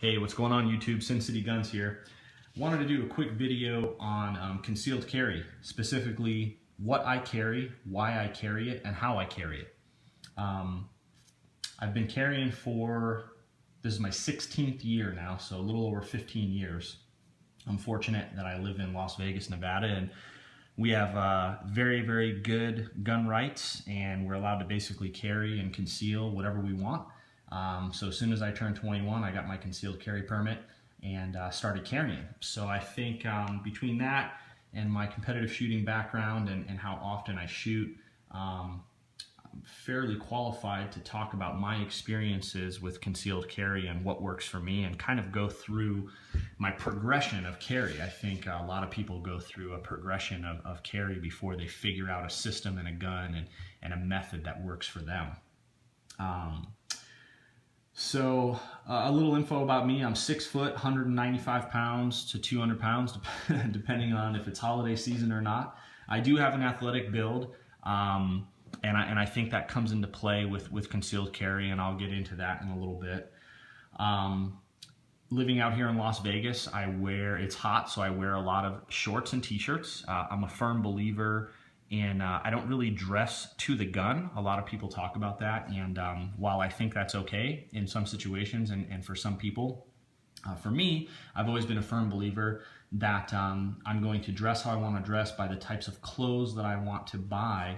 Hey, what's going on YouTube? Sin City Guns here. Wanted to do a quick video on concealed carry, specifically what I carry, why I carry it, and how I carry it. I've been carrying this is my 16th year now, so a little over 15 years. I'm fortunate that I live in Las Vegas, Nevada, and we have very, very good gun rights, and we're allowed to basically carry and conceal whatever we want. So as soon as I turned 21, I got my concealed carry permit and started carrying. So I think between that and my competitive shooting background and how often I shoot, I'm fairly qualified to talk about my experiences with concealed carry and what works for me, and kind of go through my progression of carry. I think a lot of people go through a progression of carry before they figure out a system and a gun and a method that works for them. So a little info about me: I'm 6 foot, 195 pounds to 200 pounds, depending on if it's holiday season or not. I do have an athletic build, and I think that comes into play with concealed carry, and I'll get into that in a little bit. Living out here in Las Vegas, it's hot, so I wear a lot of shorts and t-shirts. I'm a firm believer in, I don't really dress to the gun. A lot of people talk about that, and while I think that's okay in some situations and for some people, for me, I've always been a firm believer that I'm going to dress how I want to dress by the types of clothes that I want to buy,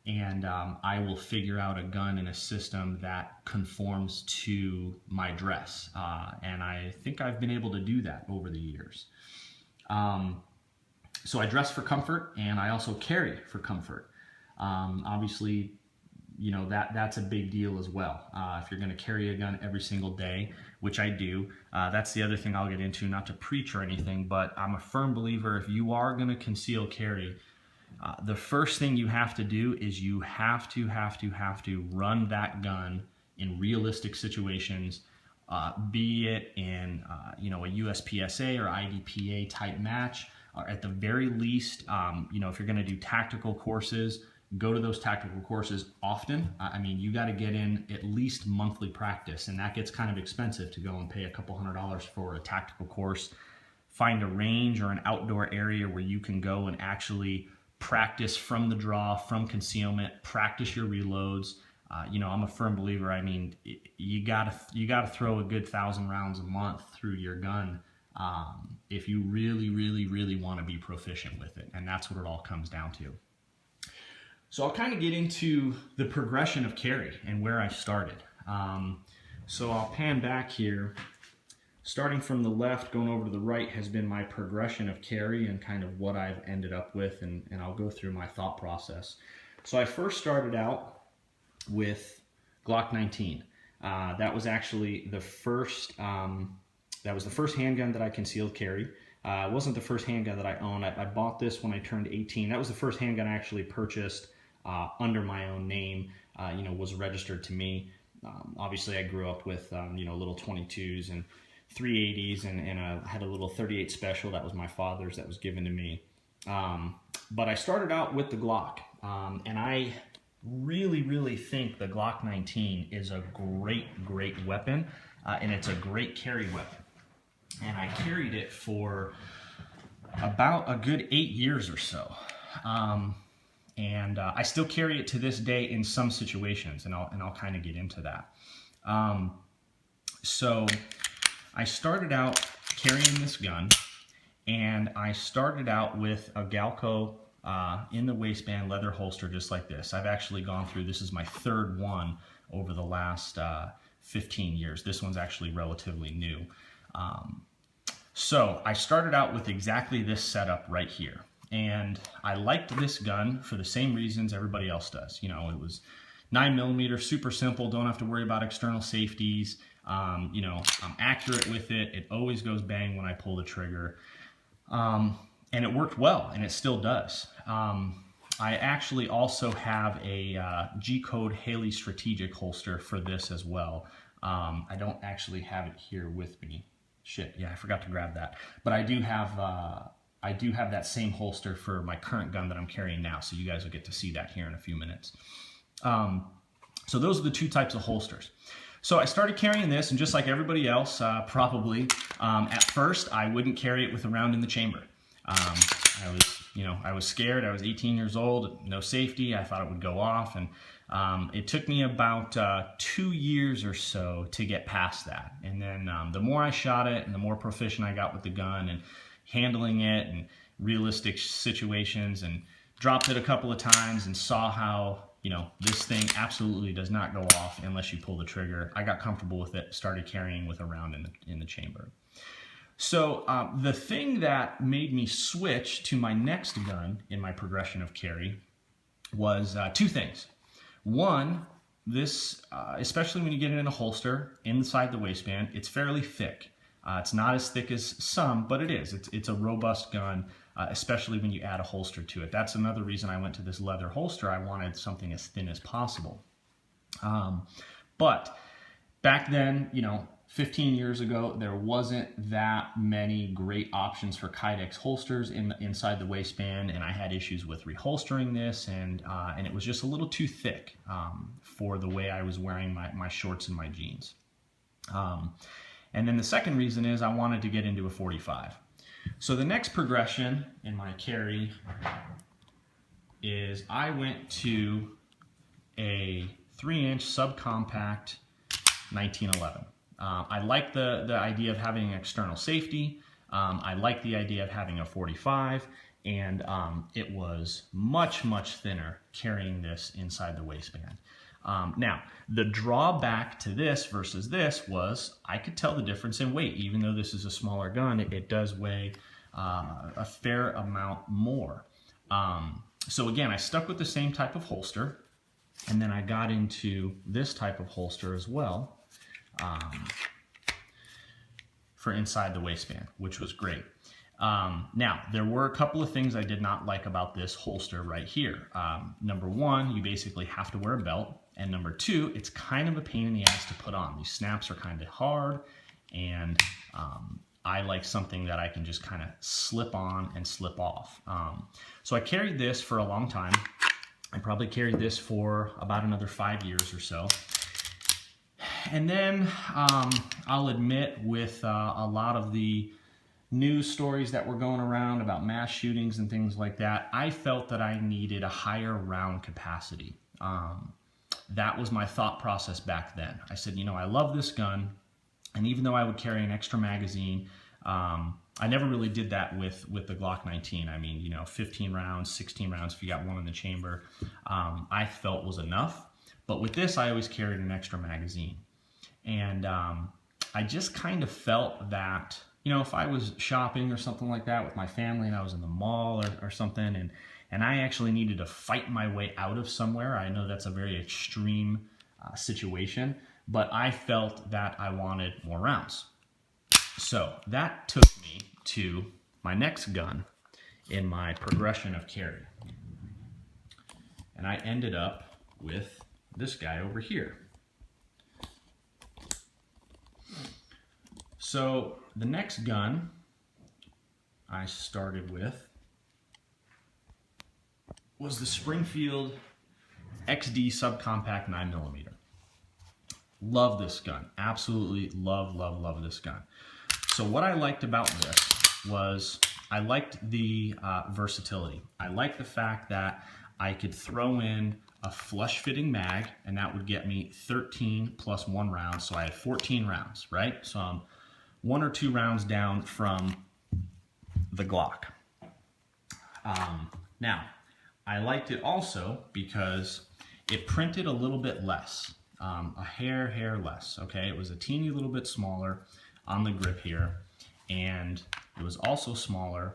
and I will figure out a gun and a system that conforms to my dress. And I think I've been able to do that over the years. So I dress for comfort, and I also carry for comfort. Obviously, you know, that's a big deal as well. If you're going to carry a gun every single day, which I do, that's the other thing I'll get into, not to preach or anything, but I'm a firm believer if you are going to conceal carry, the first thing you have to do is you have to run that gun in realistic situations, be it in you know, a USPSA or IDPA type match, or at the very least, you know, if you're going to do tactical courses, go to those tactical courses often. I mean, you got to get in at least monthly practice, and that gets kind of expensive to go and pay a couple $100s for a tactical course. Find a range or an outdoor area where you can go and actually practice from the draw, from concealment, practice your reloads. You know, I'm a firm believer. I mean, you gotta throw a good 1,000 rounds a month through your gun if you really want to be proficient with it, and that's what it all comes down to. So I'll kind of get into the progression of carry and where I started. So I'll pan back here. Starting from the left, going over to the right has been my progression of carry and kind of what I've ended up with, and I'll go through my thought process. So I first started out with Glock 19. That was actually the first handgun that I concealed carry. It wasn't the first handgun that I owned. I bought this when I turned 18. That was the first handgun I actually purchased under my own name, you know, was registered to me. Obviously I grew up with, you know, little 22s and 380s, and I had a little 38 special that was my father's, that was given to me. But I started out with the Glock, and I really think the Glock 19 is a great weapon, and it's a great carry weapon. And I carried it for about a good 8 years or so. And I still carry it to this day in some situations, and I'll kind of get into that. So I started out carrying this gun, and I started out with a Galco in the waistband leather holster, just like this. I've actually gone through, this is my third one over the last 15 years. This one's actually relatively new. So I started out with exactly this setup right here, and I liked this gun for the same reasons everybody else does. You know, it was 9mm, super simple, don't have to worry about external safeties. You know, I'm accurate with it. It always goes bang when I pull the trigger. And it worked well, and it still does. I actually also have a G-Code Haley Strategic holster for this as well. I don't actually have it here with me. Shit, yeah, I forgot to grab that. But I do have that same holster for my current gun that I'm carrying now, so you guys will get to see that here in a few minutes. So those are the two types of holsters. So I started carrying this, and just like everybody else, probably, at first I wouldn't carry it with a round in the chamber. I was scared. I was 18 years old, no safety. I thought it would go off, and it took me about 2 years or so to get past that. And then the more I shot it, and the more proficient I got with the gun and handling it and realistic situations, and dropped it a couple of times and saw how, this thing absolutely does not go off unless you pull the trigger. I got comfortable with it, started carrying with a round in the chamber. So the thing that made me switch to my next gun in my progression of carry was two things. One, this, especially when you get it in a holster inside the waistband, it's fairly thick. It's not as thick as some, but it is. It's a robust gun, especially when you add a holster to it. That's another reason I went to this leather holster. I wanted something as thin as possible. But back then, 15 years ago, there wasn't that many great options for Kydex holsters inside the waistband, and I had issues with reholstering this, and it was just a little too thick for the way I was wearing my shorts and my jeans. And then the second reason is I wanted to get into a 45. So the next progression in my carry is I went to a 3-inch subcompact 1911. I like the idea of having external safety. I like the idea of having a 45, and it was much, much thinner carrying this inside the waistband. Now, the drawback to this versus this was I could tell the difference in weight. Even though this is a smaller gun, it does weigh a fair amount more. So again, I stuck with the same type of holster, and then I got into this type of holster as well. For inside the waistband, which was great. Now, there were a couple of things I did not like about this holster right here. Number one, you basically have to wear a belt. And number two, it's kind of a pain in the ass to put on. These snaps are kind of hard, and I like something that I can just kind of slip on and slip off. So I carried this for a long time. I probably carried this for about another 5 years or so. And then I'll admit, with a lot of the news stories that were going around about mass shootings and things like that, I felt that I needed a higher round capacity. That was my thought process back then. I said, I love this gun, and even though I would carry an extra magazine, I never really did that with the Glock 19. I mean, 15 rounds, 16 rounds if you got one in the chamber, I felt was enough. But with this, I always carried an extra magazine. And I just kind of felt that, if I was shopping or something like that with my family and I was in the mall or something, and I actually needed to fight my way out of somewhere, I know that's a very extreme situation, but I felt that I wanted more rounds. So that took me to my next gun in my progression of carry. And I ended up with this guy over here. So the next gun I started with was the Springfield XD Subcompact 9mm. Love this gun. Absolutely love this gun. So what I liked about this was I liked the versatility. I liked the fact that I could throw in a flush fitting mag, and that would get me 13 plus 1 round. So I had 14 rounds, right? So I'm 1 or 2 rounds down from the Glock. Now, I liked it also because it printed a little bit less, a hair less, okay? It was a teeny little bit smaller on the grip here, and it was also smaller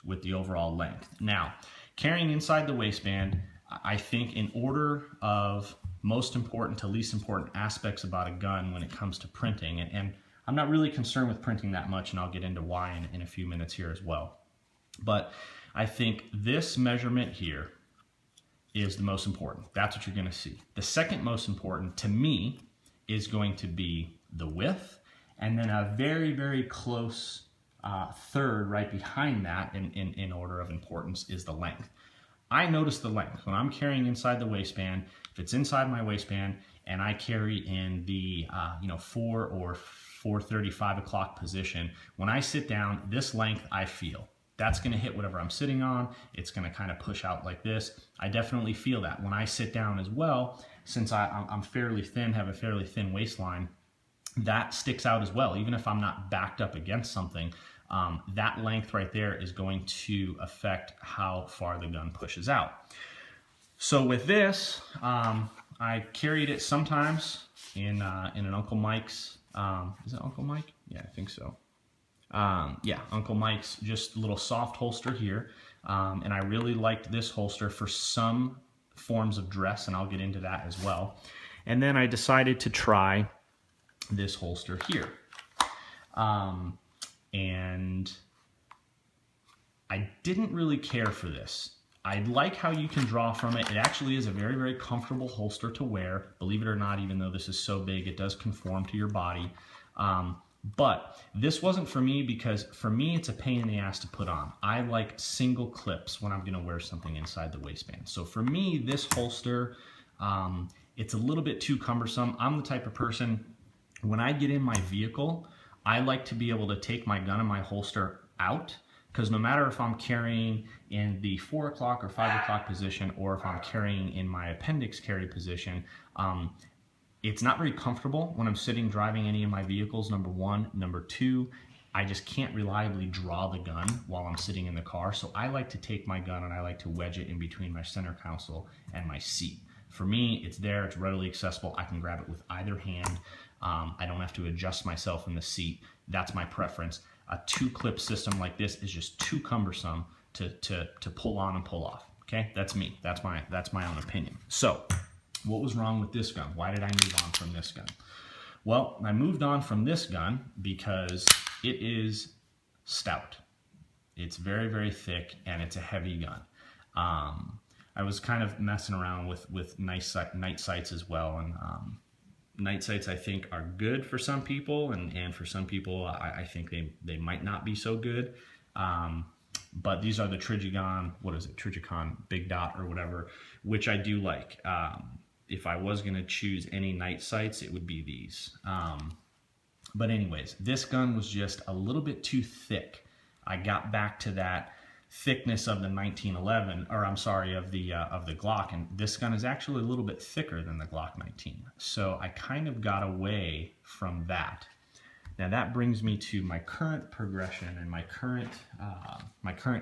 with the overall length. Now, carrying inside the waistband, I think in order of most important to least important aspects about a gun when it comes to printing, and I'm not really concerned with printing that much, and I'll get into why in a few minutes here as well. But I think this measurement here is the most important. That's what you're going to see. The second most important to me is going to be the width, and then a very close third right behind that in order of importance is the length. I notice the length. When I'm carrying inside the waistband, if it's inside my waistband, and I carry in the 4 or 4:30, 5 o'clock position, when I sit down, this length I feel. That's going to hit whatever I'm sitting on. It's going to kind of push out like this. I definitely feel that. When I sit down as well, since I'm fairly thin, have a fairly thin waistline, that sticks out as well. Even if I'm not backed up against something, that length right there is going to affect how far the gun pushes out. So with this, I carried it sometimes in an Uncle Mike's. Is it Uncle Mike? Yeah, I think so. Yeah, Uncle Mike's, just a little soft holster here. And I really liked this holster for some forms of dress, and I'll get into that as well. And then I decided to try this holster here. And I didn't really care for this. I like how you can draw from it. It actually is a very, very comfortable holster to wear. Believe it or not, even though this is so big, it does conform to your body. But this wasn't for me because for me, it's a pain in the ass to put on. I like single clips when I'm going to wear something inside the waistband. So for me, this holster, it's a little bit too cumbersome. I'm the type of person, when I get in my vehicle, I like to be able to take my gun and my holster out, because no matter if I'm carrying in the 4 o'clock or 5 o'clock position, or if I'm carrying in my appendix carry position, it's not very comfortable when I'm sitting driving any of my vehicles, number one. Number two, I just can't reliably draw the gun while I'm sitting in the car. So I like to take my gun and I like to wedge it in between my center console and my seat. For me, it's there, it's readily accessible. I can grab it with either hand. I don't have to adjust myself in the seat. That's my preference. A 2-clip system like this is just too cumbersome to pull on and pull off. Okay, that's me. That's my own opinion. So, what was wrong with this gun? Why did I move on from this gun? Well, I moved on from this gun because it is stout. It's very, very thick, and it's a heavy gun. I was kind of messing around with night sights as well, and night sights I think are good for some people, and for some people I think they might not be so good. But these are the Trijicon, what is it, Trijicon Big Dot or whatever, which I do like. If I was going to choose any night sights, it would be these. But anyways, this gun was just a little bit too thick. I got back to that thickness of the 1911, or I'm sorry, of the Glock, and this gun is actually a little bit thicker than the Glock 19. So I kind of got away from that. Now that brings me to my current progression and my current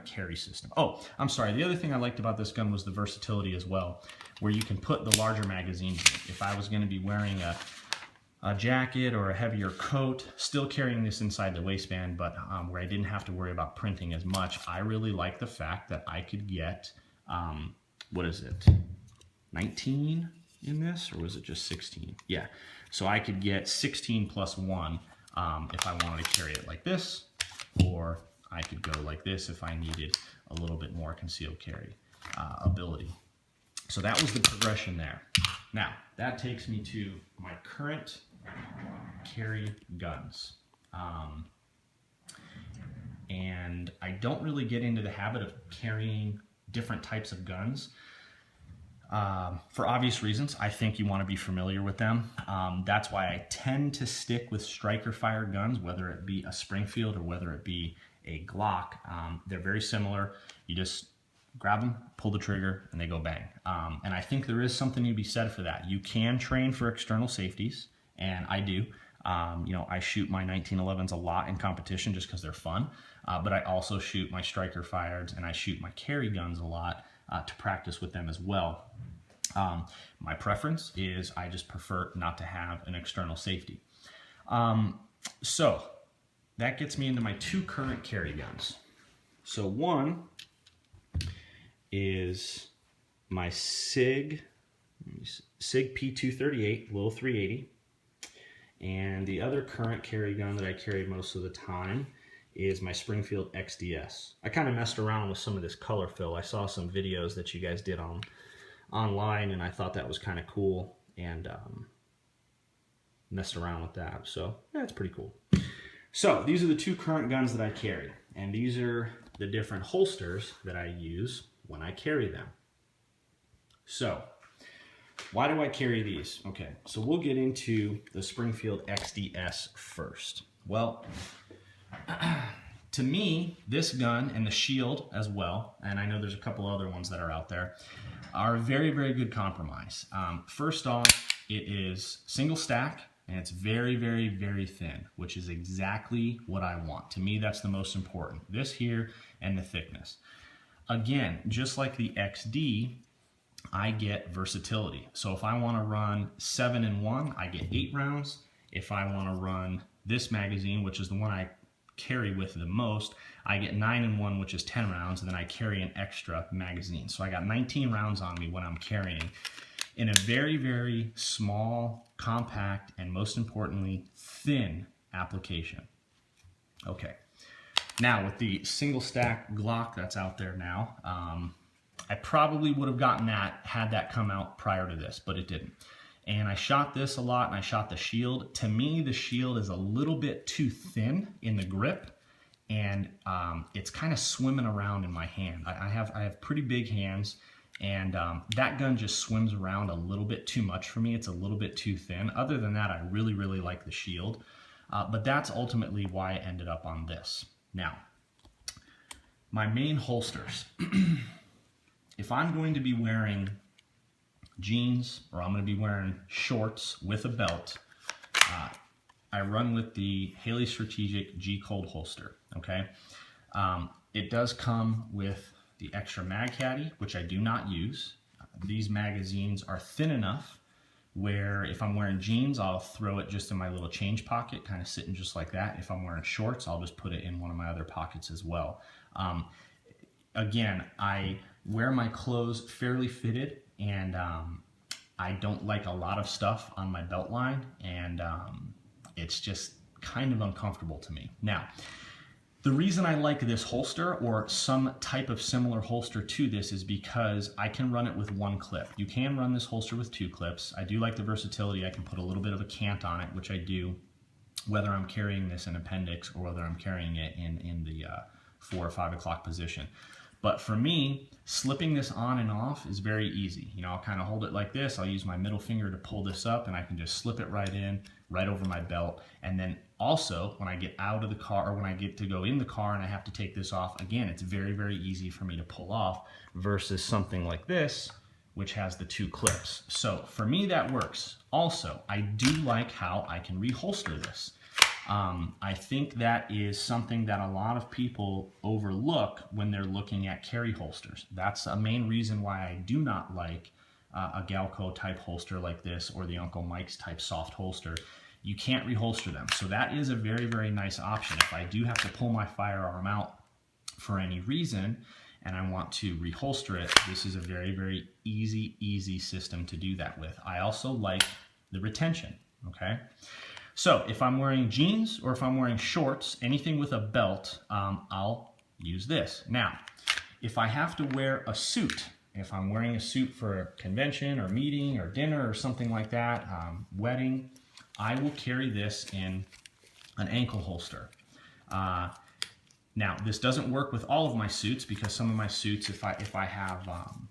carry system. Oh, I'm sorry. The other thing I liked about this gun was the versatility as well, where you can put the larger magazines in. If I was going to be wearing a jacket or a heavier coat, still carrying this inside the waistband, but where I didn't have to worry about printing as much, I really like the fact that I could get, what is it, 19 in this, or was it just 16? Yeah, so I could get 16 plus 1 if I wanted to carry it like this, or I could go like this if I needed a little bit more concealed carry ability. So that was the progression there. Now, that takes me to my current carry guns. And I don't really get into the habit of carrying different types of guns. For obvious reasons. I think you want to be familiar with them. That's why I tend to stick with striker fire guns, whether it be a Springfield or whether it be a Glock. They're very similar. You just grab them, pull the trigger, and they go bang. And I think there is something to be said for that. You can train for external safeties, and I do. You know, I shoot my 1911s a lot in competition just because they're fun, but I also shoot my striker fires and I shoot my carry guns a lot to practice with them as well. My preference is I just prefer not to have an external safety. So that gets me into my 2 current carry guns. So one is my SIG P238 little 380, and the other current carry gun that I carry most of the time is my Springfield XDS. I kind of messed around with some of this color fill. I saw some videos that you guys did online, and I thought that was kind of cool, and messed around with that. So yeah, it's pretty cool. So these are the 2 current guns that I carry, and these are the different holsters that I use when I carry them. So why do I carry these? Okay, so we'll get into the Springfield XDS first. Well, to me, this gun and the shield as well, and I know there's a couple other ones that are out there, are a very, very good compromise. First off, it is single stack, and it's very, very, very thin, which is exactly what I want. To me, that's the most important. This here and the thickness. Again, just like the XD, I get versatility. So if I want to run 7-in-1, I get 8 rounds. If I want to run this magazine, which is the one I carry with the most, I get 9-in-1, which is 10 rounds, and then I carry an extra magazine. So I got 19 rounds on me when I'm carrying in a very, very small, compact, and most importantly, thin application. Okay, now with the single stack Glock that's out there now, I probably would have gotten that had that come out prior to this, but it didn't. And I shot this a lot, and I shot the shield. To me, the shield is a little bit too thin in the grip, and it's kind of swimming around in my hand. I have pretty big hands, and that gun just swims around a little bit too much for me. It's a little bit too thin. Other than that, I really, really like the shield. But that's ultimately why I ended up on this. Now, my main holsters. If I'm going to be wearing jeans or I'm going to be wearing shorts with a belt, I run with the Haley Strategic G Cold holster, okay? It does come with the extra mag caddy, which I do not use. These magazines are thin enough where if I'm wearing jeans, I'll throw it just in my little change pocket, kind of sitting just like that. If I'm wearing shorts, I'll just put it in one of my other pockets as well. Again, I wear my clothes fairly fitted, and I don't like a lot of stuff on my belt line, and it's just kind of uncomfortable to me. Now, the reason I like this holster or some type of similar holster to this is because I can run it with one clip. You can run this holster with 2 clips. I do like the versatility. I can put a little bit of a cant on it, which I do, whether I'm carrying this in appendix or whether I'm carrying it in the 4 or 5 o'clock position. But for me, slipping this on and off is very easy. You know, I'll kind of hold it like this. I'll use my middle finger to pull this up, and I can just slip it right in, right over my belt. And then also, when I get out of the car, or when I get to go in the car and I have to take this off, again, it's very, very easy for me to pull off versus something like this, which has the 2 clips. So for me, that works. Also, I do like how I can reholster this. I think that is something that a lot of people overlook when they're looking at carry holsters. That's a main reason why I do not like a Galco type holster like this or the Uncle Mike's type soft holster. You can't reholster them. So that is a very, very nice option. If I do have to pull my firearm out for any reason and I want to reholster it, this is a very, very easy system to do that with. I also like the retention, okay? So if I'm wearing jeans or if I'm wearing shorts, anything with a belt, I'll use this. Now, if I have to wear a suit, if I'm wearing a suit for a convention or meeting or dinner or something like that, wedding, I will carry this in an ankle holster. Now, this doesn't work with all of my suits because some of my suits, if I have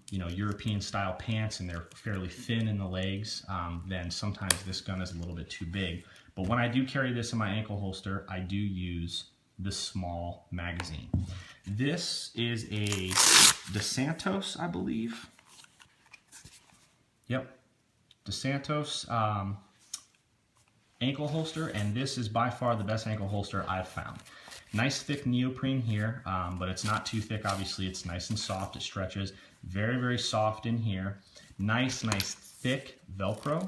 you know, European style pants and they're fairly thin in the legs, then sometimes this gun is a little bit too big. But when I do carry this in my ankle holster, I do use the small magazine. This is a DeSantos, I believe. Yep, DeSantos ankle holster, and this is by far the best ankle holster I've found. Nice thick neoprene here, but it's not too thick, obviously. It's nice and soft, it stretches. Very, very soft in here. Nice thick Velcro.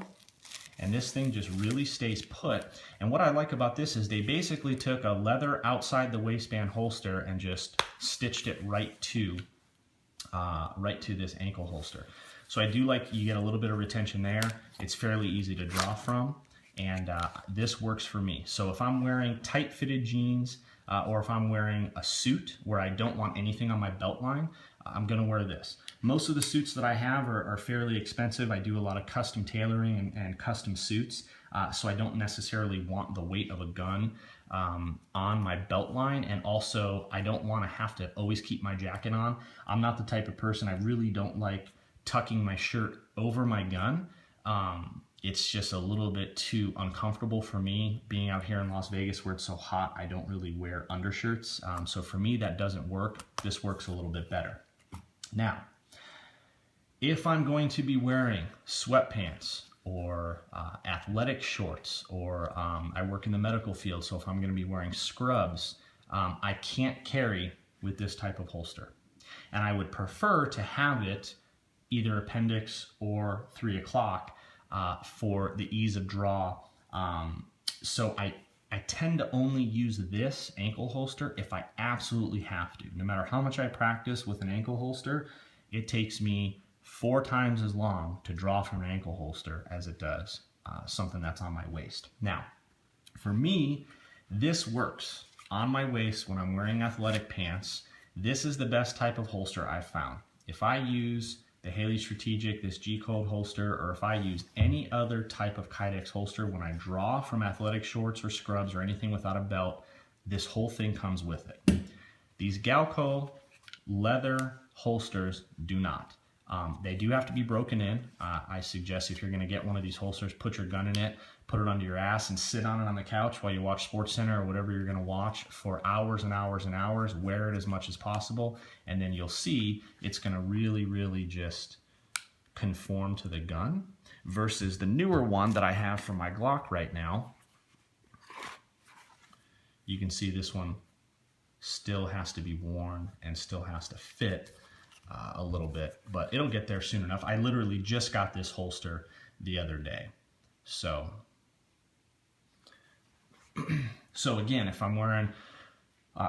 And this thing just really stays put. And what I like about this is they basically took a leather outside the waistband holster and just stitched it right to this ankle holster. So I do like you get a little bit of retention there. It's fairly easy to draw from, and this works for me. So if I'm wearing tight-fitted jeans or if I'm wearing a suit where I don't want anything on my belt line, I'm gonna wear this. Most of the suits that I have are fairly expensive. I do a lot of custom tailoring and custom suits, so I don't necessarily want the weight of a gun on my belt line, and also I don't want to have to always keep my jacket on. I'm not the type of person, I really don't like tucking my shirt over my gun, it's just a little bit too uncomfortable for me. Being out here in Las Vegas where it's so hot, I don't really wear undershirts. So for me, that doesn't work. This works a little bit better. Now, if I'm going to be wearing sweatpants or athletic shorts, or I work in the medical field, so if I'm going to be wearing scrubs, I can't carry with this type of holster. And I would prefer to have it either appendix or 3 o'clock for the ease of draw. So I tend to only use this ankle holster if I absolutely have to. No matter how much I practice with an ankle holster, it takes me 4 times as long to draw from an ankle holster as it does something that's on my waist. Now, for me, this works on my waist when I'm wearing athletic pants. This is the best type of holster I've found. If I use the Haley Strategic, this G-Code holster, or if I use any other type of Kydex holster, when I draw from athletic shorts or scrubs or anything without a belt, this whole thing comes with it. These Galco leather holsters do not. They do have to be broken in. I suggest if you're gonna get one of these holsters, put your gun in it, put it under your ass and sit on it on the couch while you watch SportsCenter or whatever you're gonna watch for hours and hours and hours. Wear it as much as possible, and then you'll see it's gonna really, really just conform to the gun, versus the newer one that I have for my Glock right now. You can see this one still has to be worn and still has to fit a little bit, but it'll get there soon enough. I literally just got this holster the other day. So again, if I'm wearing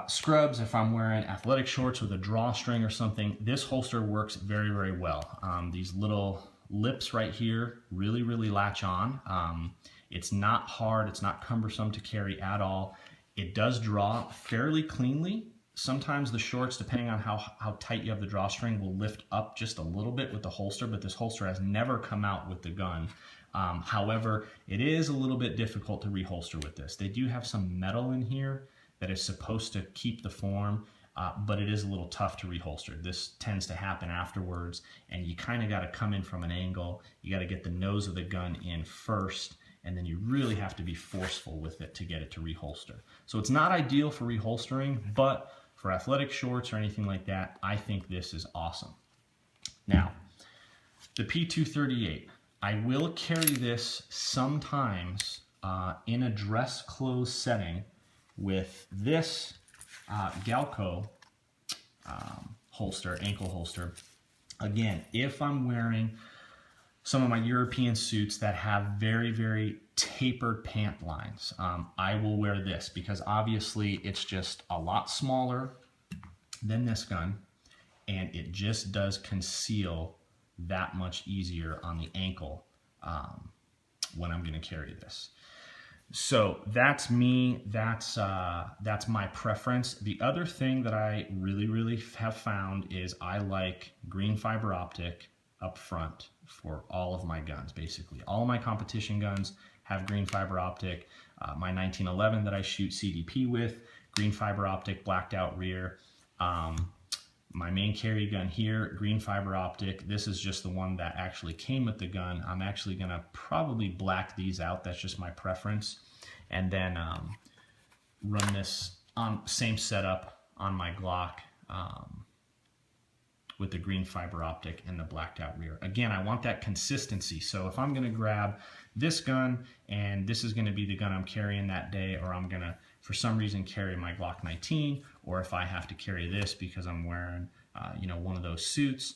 scrubs, if I'm wearing athletic shorts with a drawstring or something, this holster works very, very well. These little lips right here really, really latch on. It's not hard, it's not cumbersome to carry at all. It does draw fairly cleanly. Sometimes the shorts, depending on how tight you have the drawstring, will lift up just a little bit with the holster, but this holster has never come out with the gun. However, it is a little bit difficult to reholster with this. They do have some metal in here that is supposed to keep the form, but it is a little tough to reholster. This tends to happen afterwards, and you kind of got to come in from an angle. You got to get the nose of the gun in first, and then you really have to be forceful with it to get it to reholster. So it's not ideal for reholstering, but for athletic shorts or anything like that, I think this is awesome. Now, the P238. I will carry this sometimes in a dress clothes setting with this Galco holster, ankle holster. Again, if I'm wearing some of my European suits that have very, very tapered pant lines, I will wear this because obviously it's just a lot smaller than this gun, and it just does conceal that much easier on the ankle when I'm going to carry this. So that's me. That's my preference. The other thing that I really, really have found is I like green fiber optic up front for all of my guns. Basically, all my competition guns have green fiber optic. My 1911 that I shoot CDP with, green fiber optic, blacked out rear. My main carry gun here, green fiber optic. This is just the one that actually came with the gun. I'm actually gonna probably black these out. That's just my preference. And then run this on same setup on my Glock with the green fiber optic and the blacked out rear. Again, I want that consistency. So if I'm gonna grab this gun and this is gonna be the gun I'm carrying that day, or I'm gonna, for some reason, carry my Glock 19, or if I have to carry this because I'm wearing, you know, one of those suits,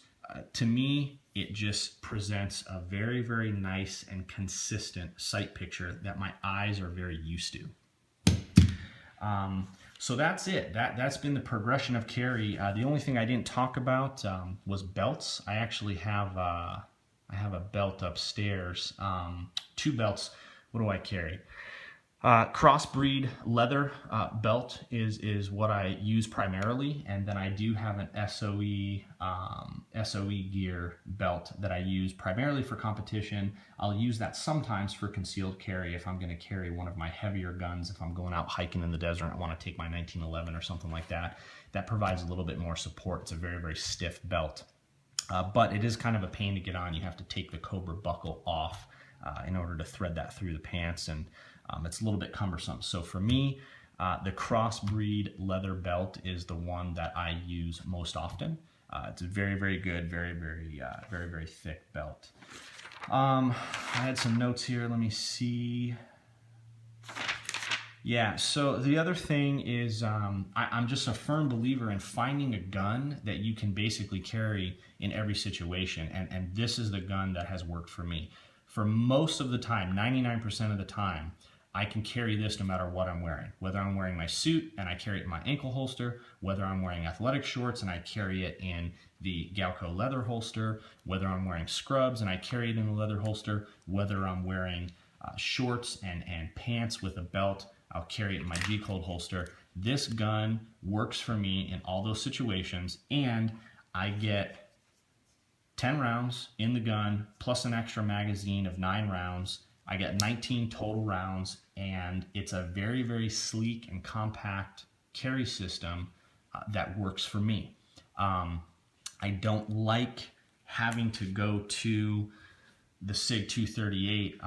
to me, it just presents a very, very nice and consistent sight picture that my eyes are very used to. So that's it. That's been the progression of carry. The only thing I didn't talk about was belts. I actually have I have a belt upstairs. 2 belts. What do I carry? Crossbreed leather belt is what I use primarily, and then I do have an SOE gear belt that I use primarily for competition. I'll use that sometimes for concealed carry if I'm going to carry one of my heavier guns. If I'm going out hiking in the desert, I want to take my 1911 or something like that. That provides a little bit more support. It's a very, very stiff belt. but it is kind of a pain to get on. You have to take the Cobra buckle off in order to thread that through the pants, and it's a little bit cumbersome. So for me, the crossbreed leather belt is the one that I use most often. It's a very, very good, very, very thick belt. I had some notes here. Let me see. Yeah, so the other thing is I'm just a firm believer in finding a gun that you can basically carry in every situation, and this is the gun that has worked for me. For most of the time, 99% of the time, I can carry this no matter what I'm wearing. Whether I'm wearing my suit and I carry it in my ankle holster, whether I'm wearing athletic shorts and I carry it in the Galco leather holster, whether I'm wearing scrubs and I carry it in the leather holster, whether I'm wearing shorts and pants with a belt, I'll carry it in my G-Cold holster. This gun works for me in all those situations, and I get 10 rounds in the gun plus an extra magazine of 9 rounds. I get 19 total rounds, and it's a very, very sleek and compact carry system that works for me. I don't like having to go to the SIG 238,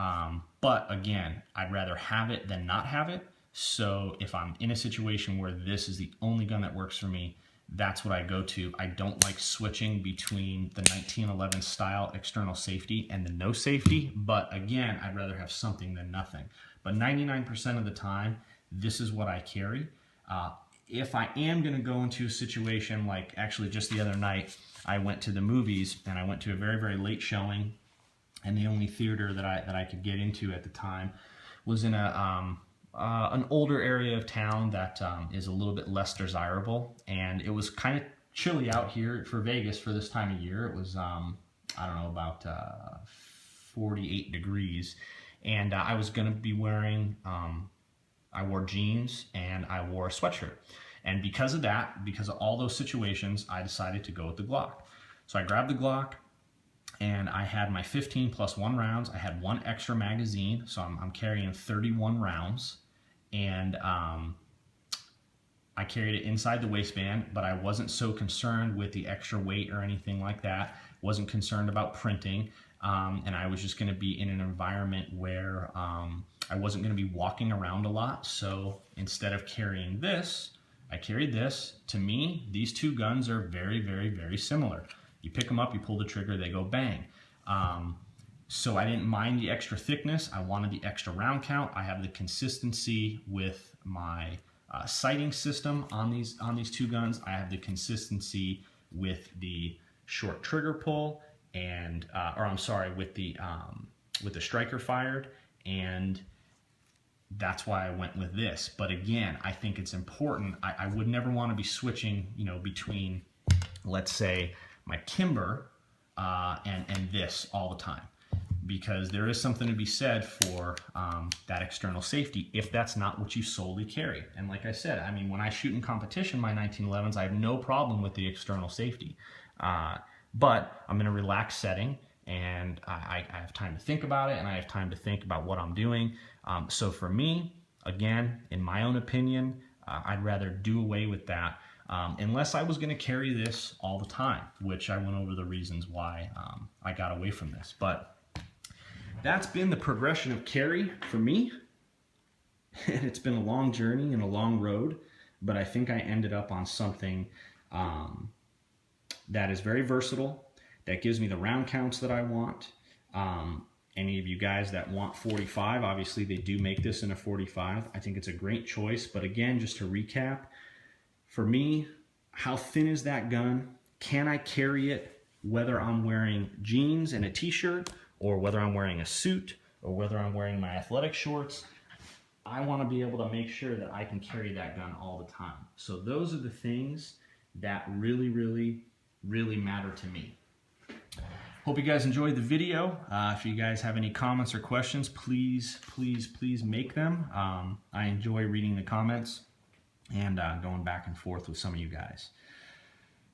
but again, I'd rather have it than not have it. So if I'm in a situation where this is the only gun that works for me, that's what I go to. I don't like switching between the 1911 style external safety and the no safety, but again, I'd rather have something than nothing. But 99% of the time, this is what I carry. If I am gonna go into a situation like actually just the other night, I went to the movies and I went to a very, very late showing, and the only theater that I could get into at the time was in an older area of town that is a little bit less desirable, and it was kind of chilly out here for Vegas for this time of year. It was I don't know, about 48 degrees, and I was going to be wearing I wore jeans and I wore a sweatshirt, and because of that, because of all those situations, I decided to go with the Glock. So I grabbed the Glock, and I had my 15 plus 1 rounds. I had 1 extra magazine, so I'm carrying 31 rounds, and I carried it inside the waistband, but I wasn't so concerned with the extra weight or anything like that. Wasn't concerned about printing, and I was just going to be in an environment where I wasn't going to be walking around a lot. So instead of carrying this, I carried this. To me, these two guns are very, very, very similar. You pick them up, you pull the trigger, they go bang. So I didn't mind the extra thickness. I wanted the extra round count. I have the consistency with my sighting system on these two guns. I have the consistency with the short trigger pull, and or I'm sorry, with the striker fired, and that's why I went with this. But again, I think it's important. I would never want to be switching, you know, between, let's say, my Kimber and this all the time, because there is something to be said for that external safety if that's not what you solely carry. And like I said, I mean, when I shoot in competition my 1911s, I have no problem with the external safety, but I'm in a relaxed setting, and I have time to think about it, and I have time to think about what I'm doing. So for me, again, in my own opinion, I'd rather do away with that. Unless I was going to carry this all the time, which I went over the reasons why I got away from this. But that's been the progression of carry for me. And it's been a long journey and a long road, but I think I ended up on something that is very versatile, that gives me the round counts that I want. Any of you guys that want 45, obviously they do make this in a 45. I think it's a great choice. But again, just to recap, for me, how thin is that gun? Can I carry it whether I'm wearing jeans and a t-shirt, or whether I'm wearing a suit, or whether I'm wearing my athletic shorts? I want to be able to make sure that I can carry that gun all the time. So those are the things that really, really, really matter to me. Hope you guys enjoyed the video. If you guys have any comments or questions, please make them. I enjoy reading the comments and going back and forth with some of you guys.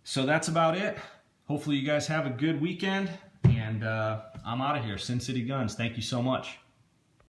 So that's about it. Hopefully you guys have a good weekend, and I'm out of here. Sin City Guns, thank you so much.